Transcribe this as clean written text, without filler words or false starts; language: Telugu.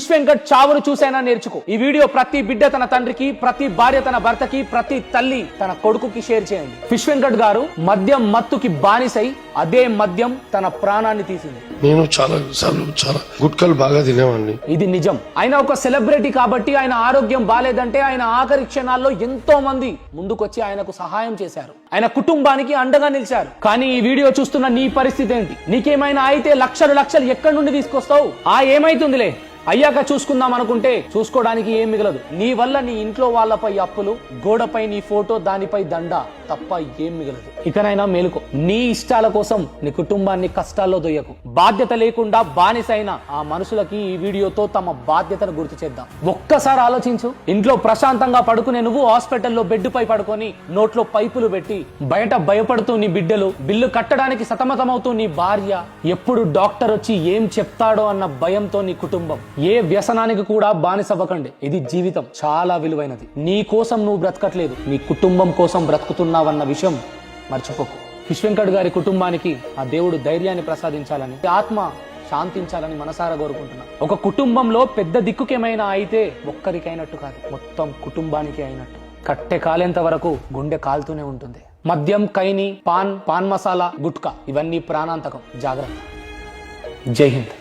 ఫిష్ వెంకట్ చావును చూసైనా నేర్చుకో. ఈ వీడియో ప్రతి బిడ్డ తన తండ్రికి, ప్రతి భార్య తన భర్తకి, ప్రతి తల్లి తన కొడుకుకి షేర్ చేయండి. ఫిష్ వెంకట్ గారు మద్యం మత్తుకి బానిసై అదే మద్యం తన ప్రాణాన్ని తీసింది. నేను చాలా గుట్కలు బాగా తినేవాడిని. ఇది నిజం. ఆయన ఒక సెలబ్రిటీ కాబట్టి ఆయన ఆరోగ్యం బాలేదంటే ఆయన ఆఖరి క్షణాల్లో ఎంతో మంది ముందుకొచ్చి ఆయనకు సహాయం చేశారు. ఆయన కుటుంబానికి అండగా నిలిచారు. కానీ ఈ వీడియో చూస్తున్న నీ పరిస్థితి ఏంటి? నీకేమైనా అయితే లక్షలు ఎక్కడి నుండి తీసుకొస్తావు? ఏమైతుందిలే అయ్యాక చూసుకుందాం అనుకుంటే చూసుకోవడానికి ఏం మిగలదు. నీ వల్ల నీ ఇంట్లో వాళ్ళపై అప్పులు, గోడపై నీ ఫోటో, దానిపై దండ తప్ప ఏం మిగలదు. ఇకనైనా మేలుకో. నీ ఇష్టాల కోసం నీ కుటుంబాన్ని కష్టాల్లో దొయ్యకు. బాధ్యత లేకుండా బానిసైన ఆ మనుషులకి ఈ వీడియోతో తమ బాధ్యతను గుర్తు చేద్దాం. ఒక్కసారి ఆలోచించు. ఇంట్లో ప్రశాంతంగా పడుకునే నువ్వు హాస్పిటల్లో బెడ్ పై పడుకొని నోట్లో పైపులు పెట్టి బయట భయపడుతూ నీ బిడ్డలు, బిల్లు కట్టడానికి సతమతమవుతూ నీ భార్య, ఎప్పుడు డాక్టర్ వచ్చి ఏం చెప్తాడో అన్న భయంతో నీ కుటుంబం. ఏ వ్యసనానికి కూడా బానిసవ్వకండి. ఇది జీవితం చాలా విలువైనది. నీ కోసం నువ్వు బ్రతకట్లేదు, నీ కుటుంబం కోసం బ్రతుకుతున్నావన్న విషయం మర్చిపోకు. ఫిష్ వెంకట్ గారి కుటుంబానికి ఆ దేవుడు ధైర్యాన్ని ప్రసాదించాలని, ఆత్మ శాంతించాలని మనసారా కోరుకుంటున్నా. ఒక కుటుంబంలో పెద్ద దిక్కుకేమైనా అయితే ఒక్కరికైనట్టు కాదు, మొత్తం కుటుంబానికి అయినట్టు. కట్టె కాలేంత వరకు గుండె కాలుతూనే ఉంటుంది. మద్యం, కైని, పాన్ మసాలా, గుట్కా ఇవన్నీ ప్రాణాంతకం. జాగ్రత్త. జై హింద్.